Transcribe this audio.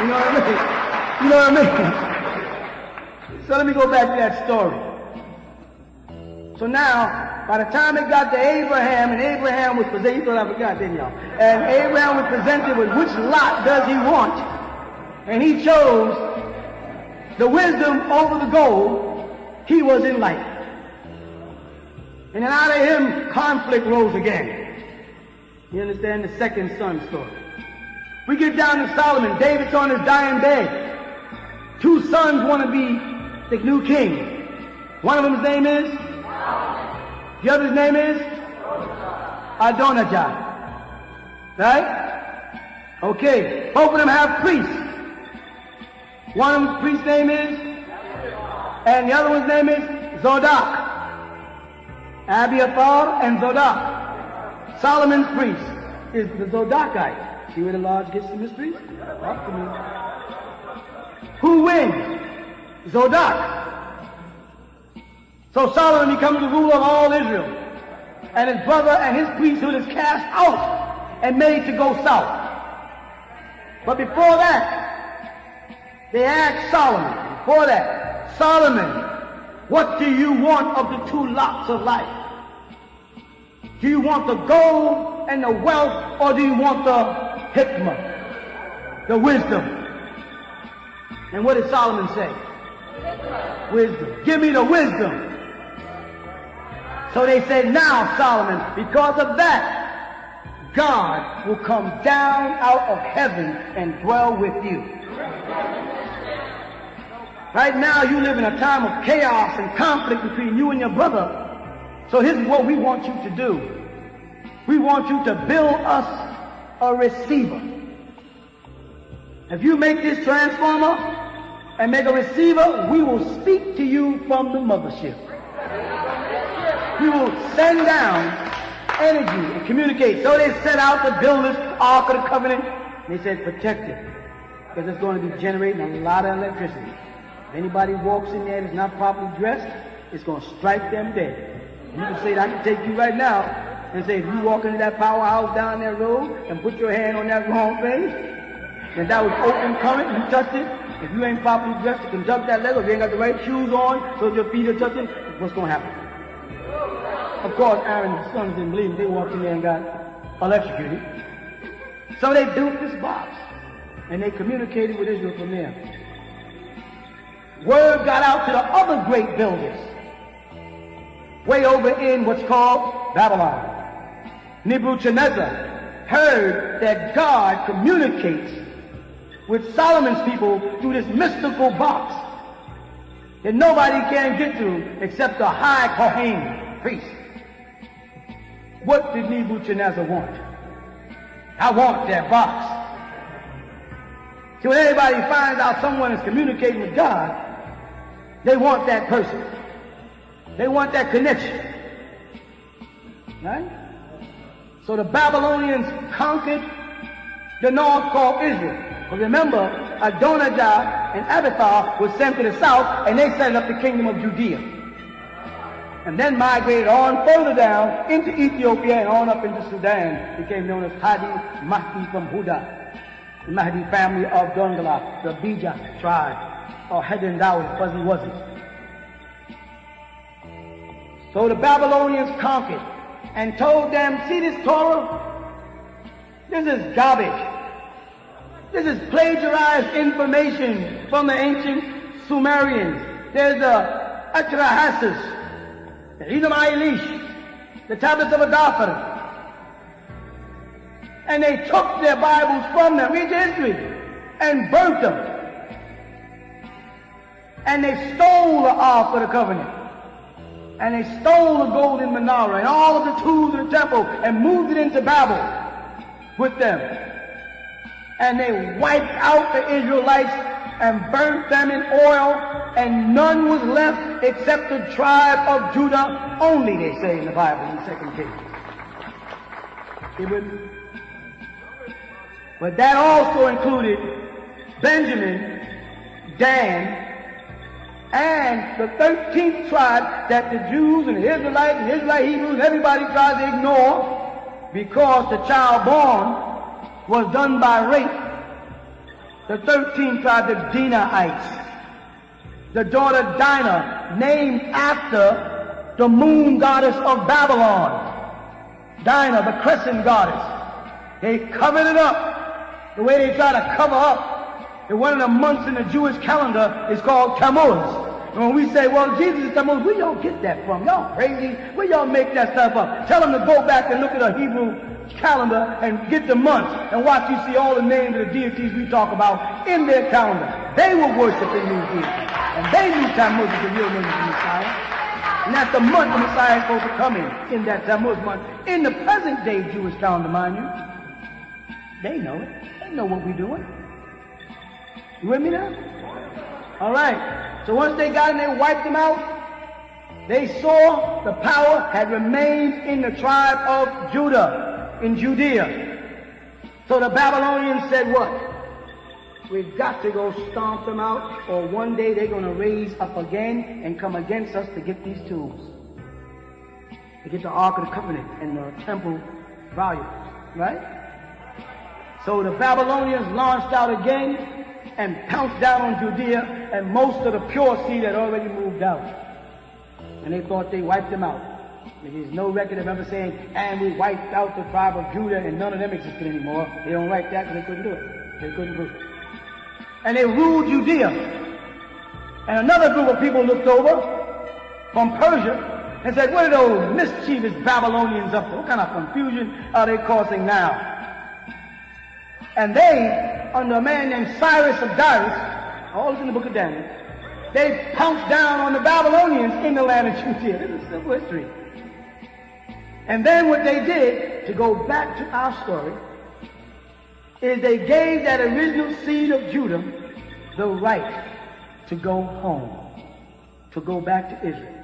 You know what I mean? You know what I mean? So let me go back to that story. So now, by the time it got to Abraham, and Abraham was presented, you thought I forgot, didn't y'all? And Abraham was presented with which lot does he want? And he chose the wisdom over the gold. He was enlightened. And then out of him, conflict rose again. You understand the second son story? We get down to Solomon. David's on his dying bed. Two sons want to be the new king. One of them's name is? The other's name is? Adonijah. Right? Okay. Both of them have priests. One of them's priest's name is? And the other one's name is? Zodok. Abiathar and Zodok. Solomon's priest is the Zodokite. See where the Lord gets the mysteries? Talk to me. Who wins? Zodok. So Solomon becomes the ruler of all Israel. And his brother and his priesthood is cast out and made to go south. But before that, they asked Solomon, before that, Solomon, what do you want of the two lots of life? Do you want the gold and the wealth, or do you want the hikmah, the wisdom? And what did Solomon say? Wisdom. Give me the wisdom. So they said, now, Solomon, because of that, God will come down out of heaven and dwell with you. Right now, you live in a time of chaos and conflict between you and your brother. So here's what we want you to do. We want you to build us a receiver. If you make this transformer and make a receiver, we will speak to you from the mothership. We will send down energy and communicate. So they set out to build this Ark of the Covenant. And they said, protect it, because it's going to be generating a lot of electricity. If anybody walks in there that's not properly dressed, it's going to strike them dead. You can say, I can take you right now and say, if you walk into that powerhouse down that road and put your hand on that wrong thing, and that was open current, you touched it, if you ain't properly dressed to conduct that leg, or if you ain't got the right shoes on so your feet are touching, what's going to happen? Of course, Aaron's sons didn't believe it. They walked in there and got electrocuted. So they built this box, and they communicated with Israel from there. Word got out to the other great builders, way over in what's called Babylon. Nebuchadnezzar heard that God communicates with Solomon's people through this mystical box that nobody can get to except the high Kohen priest. What did Nebuchadnezzar want? I want that box. So when everybody finds out someone is communicating with God, they want that person. They want that connection. Right? So the Babylonians conquered the north called Israel. But remember, Adonijah and Abiathar was sent to the south, and they set up the kingdom of Judea. And then migrated on further down into Ethiopia and on up into Sudan. Became known as Hadi Mahdi from Huda, the Mahdi family of Dongala, the Bija tribe, or Hedin Dawud, fuzzy wasn't. So the Babylonians conquered and told them, see this Torah? This is garbage. This is plagiarized information from the ancient Sumerians. There's the Atrahasis, the Edom Eilish, the tablets of Adafar. And they took their Bibles from them, read history, and burnt them. And they stole the Ark of the Covenant. And they stole the golden menorah and all of the tools of the temple and moved it into Babel with them. And they wiped out the Israelites and burnt them in oil, and none was left except the tribe of Judah only, they say in the Bible in 2 Kings. See with me? But that also included Benjamin, Dan, and the 13th tribe that the Jews and the Israelites and the Israelite Hebrews, everybody tried to ignore because the child born was done by rape. the 13th tribe, the Dinaites. The daughter Dinah, named after the moon goddess of Babylon. Dinah, the crescent goddess. They covered it up the way they try to cover up that one of the months in the Jewish calendar is called Tammuz. And when we say, well, Jesus is Tammuz, where y'all get that from? Y'all crazy? Where y'all make that stuff up? Tell them to go back and look at a Hebrew calendar and get the months and watch you see all the names of the deities we talk about in their calendar. They were worshiping these deities. And they knew Tammuz was the real name of the Messiah. And that's the month the Messiah is supposed to come in that Tammuz month. In the present day Jewish calendar, mind you. They know it. They know what we're doing. You with me now? All right. So once they got in, they wiped them out. They saw the power had remained in the tribe of Judah, in Judea. So the Babylonians said what? We've got to go stomp them out, or one day they're going to raise up again and come against us to get these tools. To get the Ark of the Covenant and the temple volumes, right? So the Babylonians launched out again and pounced down on Judea, and most of the pure seed had already moved out. And they thought they wiped them out. There's no record of ever saying, and we wiped out the tribe of Judah and none of them existed anymore. They don't write that because they couldn't do it. They couldn't prove it. And they ruled Judea. And another group of people looked over from Persia and said, what are those mischievous Babylonians up to? What kind of confusion are they causing now? And they, under a man named Cyrus of Darius, all this in the book of Daniel, they pounced down on the Babylonians in the land of Judea. This is simple history. And then what they did, to go back to our story, is they gave that original seed of Judah the right to go home, to go back to Israel.